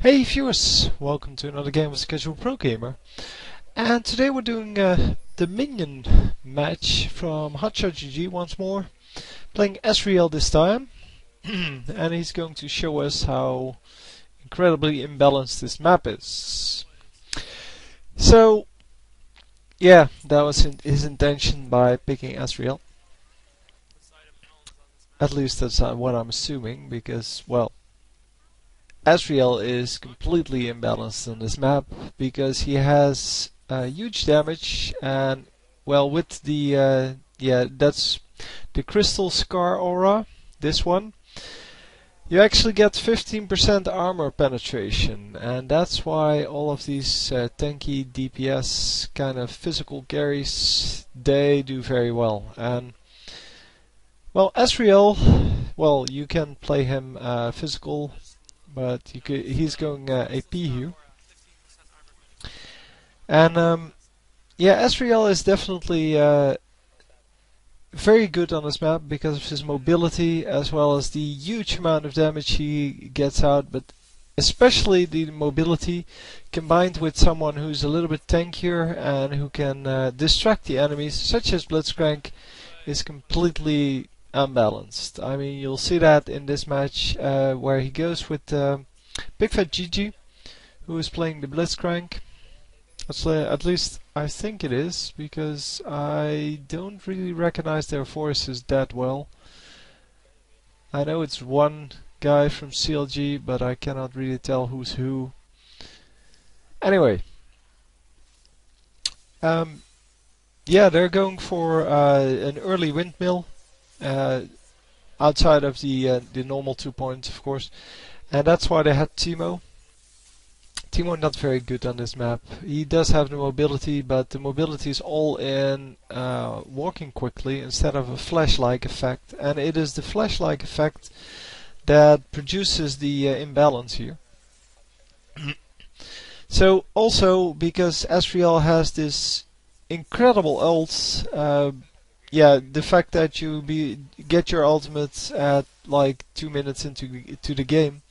Hey viewers, welcome to another game with Casual Pro Gamer. And today we're doing the minion match from HotshotGG once more. Playing Ezreal this time. And he's going to show us how incredibly imbalanced this map is. So, yeah, that was his intention by picking Ezreal. At least that's what I'm assuming, because, well, Ezreal is completely imbalanced on this map because he has huge damage and well with the that's the crystal scar aura, this one, you actually get 15% armor penetration, and that's why all of these tanky DPS kind of physical carries, they do very well. And well, Ezreal, well, you can play him physical, but he's going AP here. And yeah, Ezreal is definitely very good on this map because of his mobility as well as the huge amount of damage he gets out, but especially the mobility combined with someone who's a little bit tankier and who can distract the enemies, such as Blitzcrank, is completely unbalanced. I mean, you'll see that in this match where he goes with Big Fat GG, who is playing the Blitzcrank. At least I think it is, because I don't really recognize their voices that well. I know it's one guy from CLG, but I cannot really tell who's who. Anyway, yeah, they're going for an early windmill outside of the normal 2 points, of course, and that's why they had Teemo. Teemo not very good on this map. He does have the mobility, but the mobility is all in walking quickly instead of a flash-like effect, and it is the flash-like effect that produces the imbalance here. So also because Ezreal has this incredible ult, yeah, the fact that you get your ultimate at like 2 minutes into the game,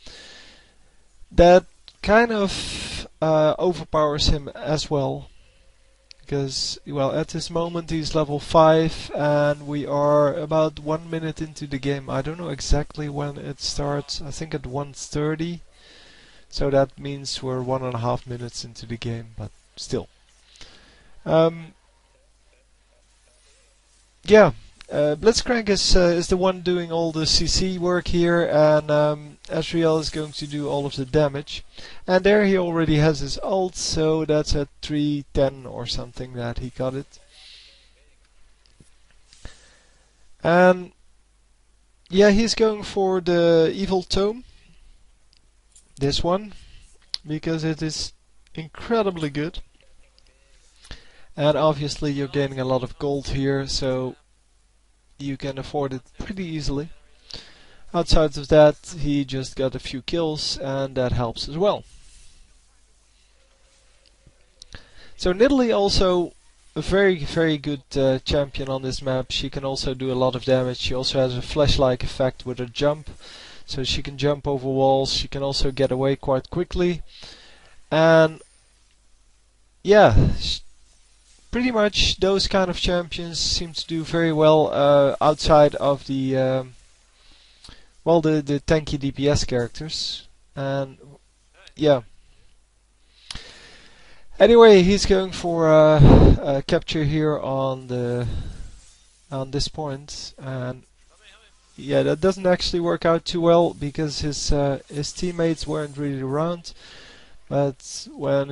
that kind of overpowers him as well, because well, at this moment he's level 5 and we are about 1 minute into the game. I don't know exactly when it starts. I think at 1:30, so that means we're 1.5 minutes into the game, but still. Yeah, Blitzcrank is the one doing all the CC work here, and Ezreal is going to do all of the damage. And there he already has his ult, so that's at 3:10 or something that he got it. And yeah, he's going for the Evil Tome, this one, because it is incredibly good. And obviously you're gaining a lot of gold here, so you can afford it pretty easily. Outside of that, he just got a few kills, and that helps as well. So Nidalee also a very good champion on this map. She can also do a lot of damage. She also has a flash-like effect with her jump, so she can jump over walls. She can also get away quite quickly, and yeah, pretty much those kind of champions seem to do very well outside of the well, the tanky DPS characters. And yeah, anyway, he's going for a capture here on this point, and yeah, that doesn't actually work out too well because his teammates weren't really around. But when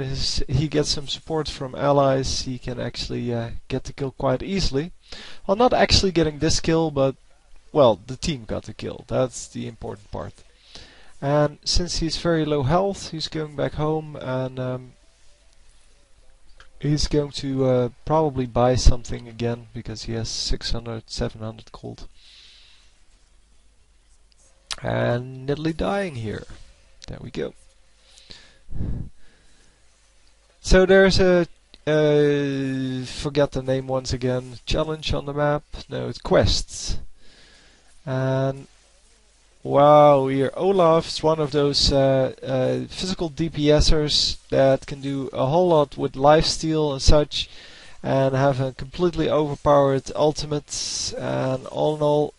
he gets some support from allies, he can actually get the kill quite easily. Well, not actually getting this kill, but well, the team got the kill. That's the important part. And since he's very low health, he's going back home, and he's going to probably buy something again because he has 600, 700 gold. And Nidalee dying here. There we go. So there's a forget the name once again, challenge on the map. No, it's quests. And Wow, here Olaf's one of those physical DPSers that can do a whole lot with lifesteal and such, and have a completely overpowered ultimate. And all in all,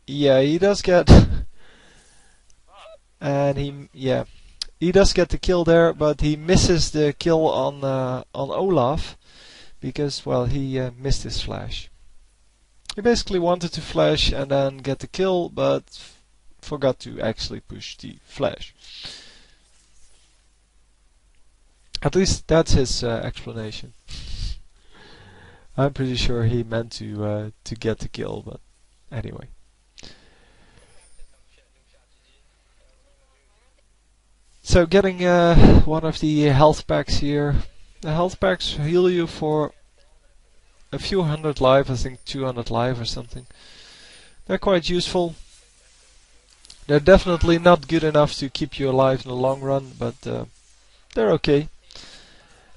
yeah, he does get, and he does get the kill there, but he misses the kill on Olaf because, well, he missed his flash. He basically wanted to flash and then get the kill, but forgot to actually push the flash. At least that's his explanation. I'm pretty sure he meant to get the kill, but anyway. So getting one of the health packs here. The health packs heal you for a few hundred life, I think 200 life or something. They're quite useful. They're definitely not good enough to keep you alive in the long run, but they're okay.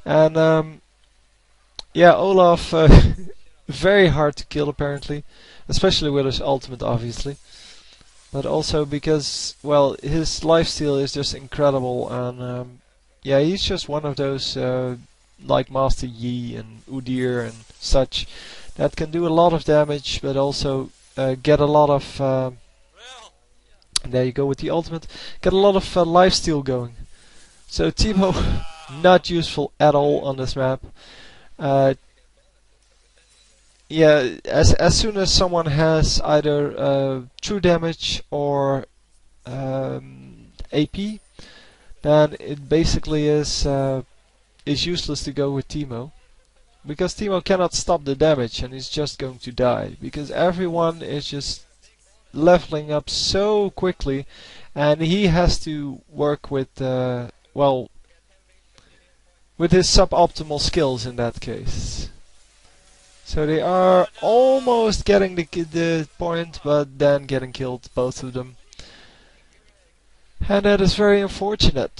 And yeah, Olaf, very hard to kill apparently, especially with his ultimate obviously. But also because, well, his lifesteal is just incredible, and yeah, he's just one of those like Master Yi and Udyr and such that can do a lot of damage, but also get a lot of. There you go with the ultimate. Get a lot of lifesteal going. So Teemo, not useful at all on this map. Yeah, as soon as someone has either true damage or AP, then it basically is useless to go with Teemo, because Teemo cannot stop the damage and he's just going to die because everyone is just leveling up so quickly, and he has to work with well, with his suboptimal skills in that case. So they are almost getting the point, but then getting killed, both of them. And that is very unfortunate.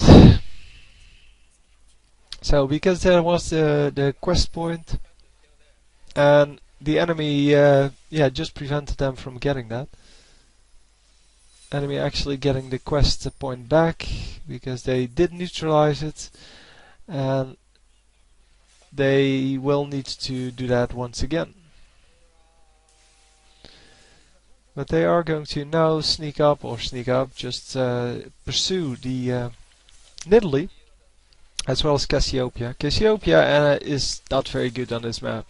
So because there was the quest point, and the enemy yeah, just prevented them from getting that. Enemy actually getting the quest point back because they did neutralize it, and they will need to do that once again. But they are going to now sneak up, just pursue the Nidalee, as well as Cassiopeia. Cassiopeia is not very good on this map.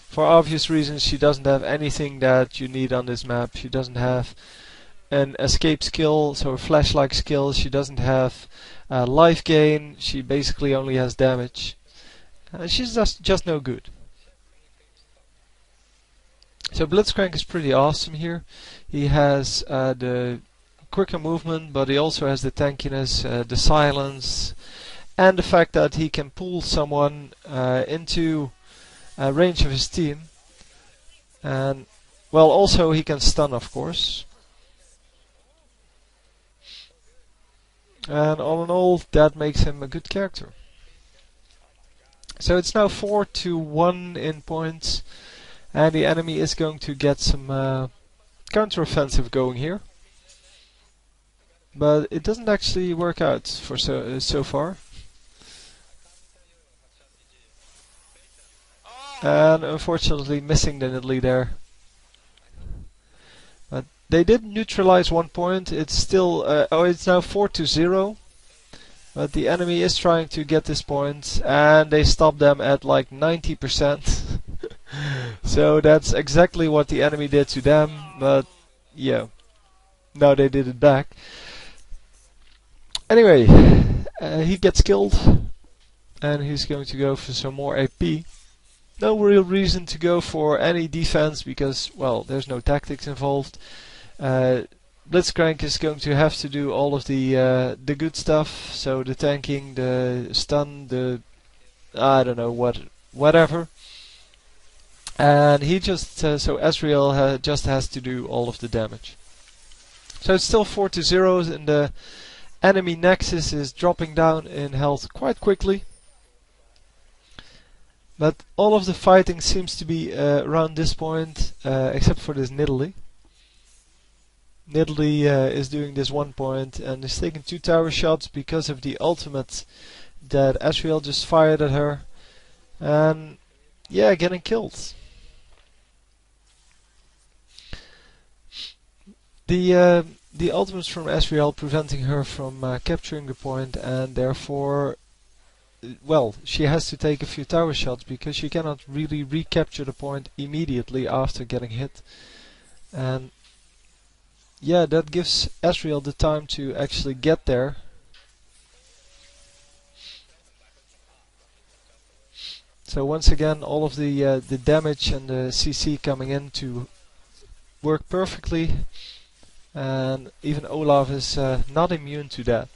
For obvious reasons, she doesn't have anything that you need on this map. She doesn't have an escape skill, so a flash-like skill. She doesn't have life gain. She basically only has damage. She's just no good. So Blitzcrank is pretty awesome here. He has the quicker movement, but he also has the tankiness, the silence, and the fact that he can pull someone into range of his team. And, well, also he can stun, of course. And all in all, that makes him a good character. So it's now 4-1 in points, and the enemy is going to get some counter-offensive going here. But it doesn't actually work out for so far. And unfortunately missing the Nidalee there. But they did neutralize 1 point. It's still it's now 4-0. But the enemy is trying to get this point, and they stop them at like 90%. So that's exactly what the enemy did to them, but yeah, now they did it back. Anyway, he gets killed, and he's going to go for some more AP. No real reason to go for any defense because, well, there's no tactics involved. Blitzcrank is going to have to do all of the good stuff, so the tanking, the stun, the I don't know whatever. And he just so Ezreal just has to do all of the damage. So it's still 4-0, and the enemy Nexus is dropping down in health quite quickly. But all of the fighting seems to be around this point, except for this Nidalee. Nidalee is doing this 1 point and is taking 2 tower shots because of the ultimate that Ezreal just fired at her. And yeah, getting killed. The ultimates from Ezreal preventing her from capturing the point, and therefore, well, she has to take a few tower shots because she cannot really recapture the point immediately after getting hit. And yeah, that gives Ezreal the time to actually get there. So once again, all of the damage and the CC coming in to work perfectly, and even Olaf is not immune to that.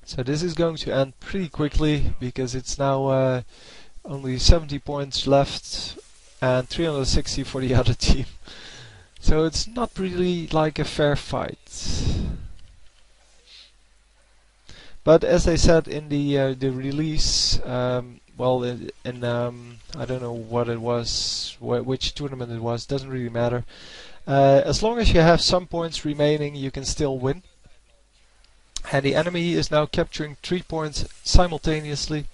So this is going to end pretty quickly because it's now only 70 points left and 360 for the other team. So it's not really like a fair fight. But as I said in the release, well, in I don't know what it was, which tournament it was, doesn't really matter. As long as you have some points remaining, you can still win. And the enemy is now capturing 3 points simultaneously,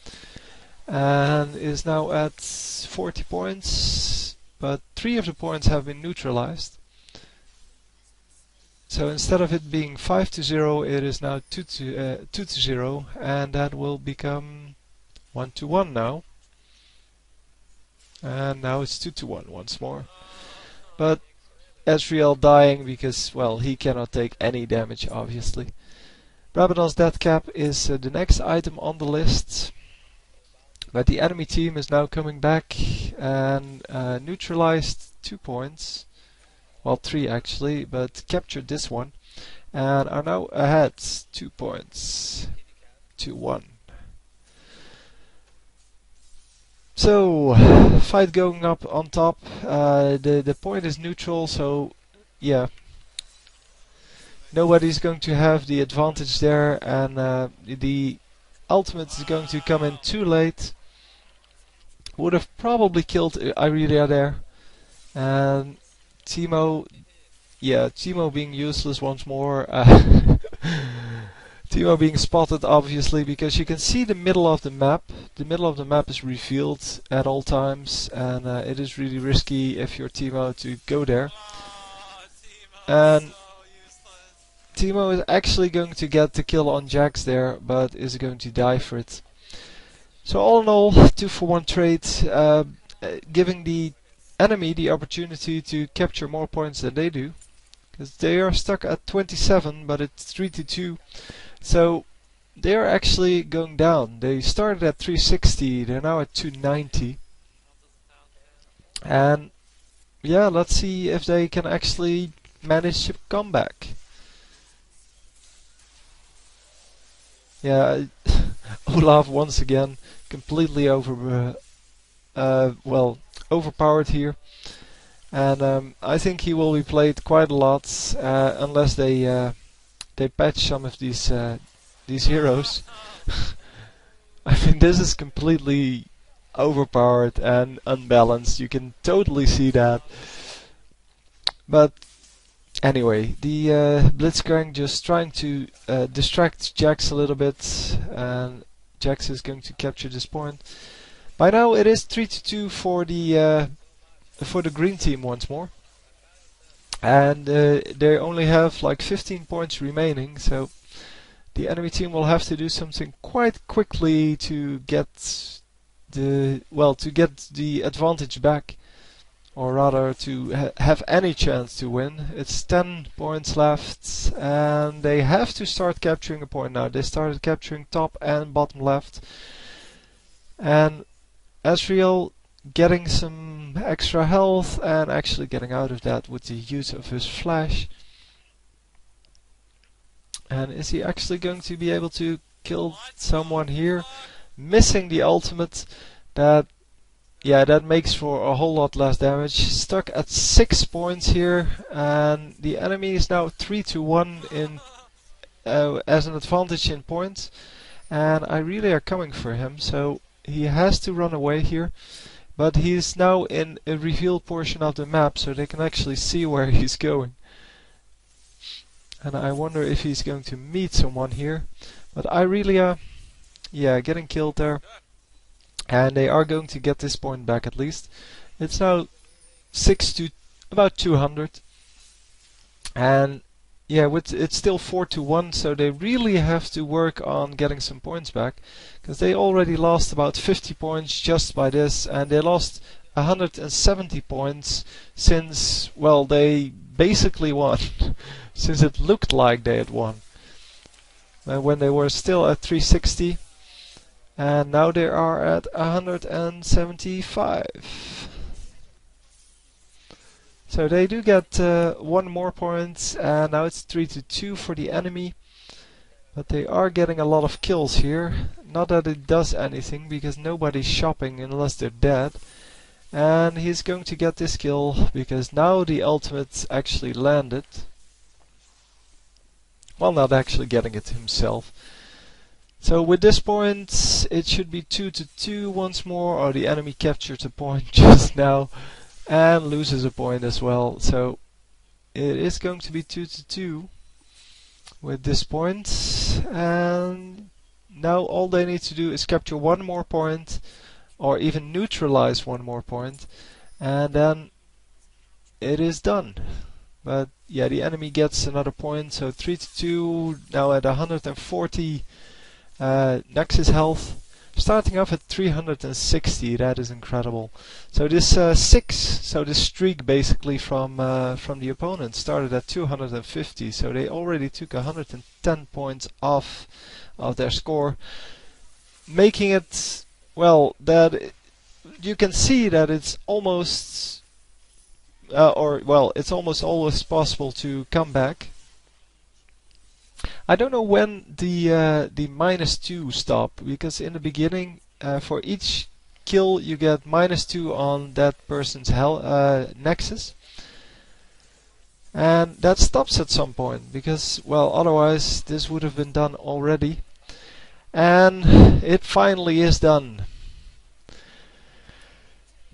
and is now at 40 points, but 3 of the points have been neutralized. So instead of it being 5-0, it is now 2-0, and that will become 1-1 now. And now it's 2-1 once more. But Ezreal dying because, well, he cannot take any damage, obviously. Rabadon's death cap is the next item on the list. But the enemy team is now coming back and neutralized 2 points. Well, 3 actually, but captured this one. And are now ahead 2 points. 2-1. So, fight going up on top. The point is neutral, so yeah. Nobody's going to have the advantage there, and the ultimate is going to come in too late. Would have probably killed Irelia there. And Teemo, yeah, Teemo being useless once more. Teemo being spotted, obviously, because you can see the middle of the map. The middle of the map is revealed at all times, and it is really risky if you're Teemo to go there. And Teemo is actually going to get the kill on Jax there, but is going to die for it. So all in all, 2-for-1 trade, giving the enemy the opportunity to capture more points than they do. Because they are stuck at 27, but it's 3-2. So they are actually going down. They started at 360, they're now at 290. And yeah, let's see if they can actually manage to come back. Yeah, Olaf once again completely overpowered here, and I think he will be played quite a lot unless they patch some of these heroes. I mean, this is completely overpowered and unbalanced. You can totally see that. But anyway, the Blitzcrank just trying to distract Jax a little bit, and Jax is going to capture this point. By now it is 3-2 for the green team once more, and they only have like 15 points remaining, so the enemy team will have to do something quite quickly to get the advantage back. Or rather, to have any chance to win. It's 10 points left, and they have to start capturing a point now. They started capturing top and bottom left. And Ezreal getting some extra health and actually getting out of that with the use of his flash. And is he actually going to be able to kill someone here? Missing the ultimate. That makes for a whole lot less damage. Stuck at 6 points here, and the enemy is now 3-1 in as an advantage in points. And I really are coming for him, so he has to run away here. but he's now in a revealed portion of the map, so they can actually see where he's going. And I wonder if he's going to meet someone here. But Irelia, yeah, getting killed there. And they are going to get this point back at least. It's now 6 to about 200. And yeah, it's still 4 to 1, so they really have to work on getting some points back. Because they already lost about 50 points just by this, and they lost 170 points since, well, they basically won. Since it looked like they had won. When they were still at 360. And now they are at 175. So they do get one more point, and now it's 3 to 2 for the enemy. But they are getting a lot of kills here. Not that it does anything, because nobody's shopping unless they're dead. And he's going to get this kill, because now the ultimate actually landed. Well, not actually getting it himself. So with this point, it should be 2 to 2 once more, or the enemy captured a point just now and loses a point as well. So it is going to be 2 to 2 with this point, and now all they need to do is capture one more point, or even neutralize one more point, and then it is done. But yeah, the enemy gets another point, so 3 to 2, now at 140 Nexus health. Starting off at 360, that is incredible. So this this streak basically from the opponent started at 250, so they already took 110 points off of their score, making it, well, that you can see that it's almost it's almost always possible to come back. I don't know when the -2 stop, because in the beginning for each kill you get -2 on that person's nexus, and that stops at some point, because, well, otherwise this would have been done already, and it finally is done.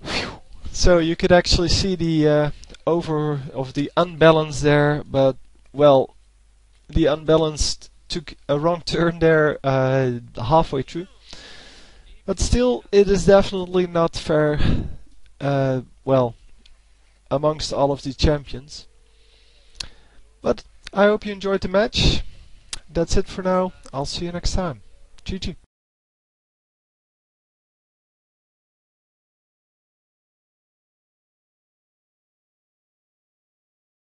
Whew. So you could actually see the the unbalance there, but, well, the unbalanced took a wrong turn there halfway through. But still, it is definitely not fair, well, amongst all of the champions. But I hope you enjoyed the match. That's it for now. I'll see you next time. GG.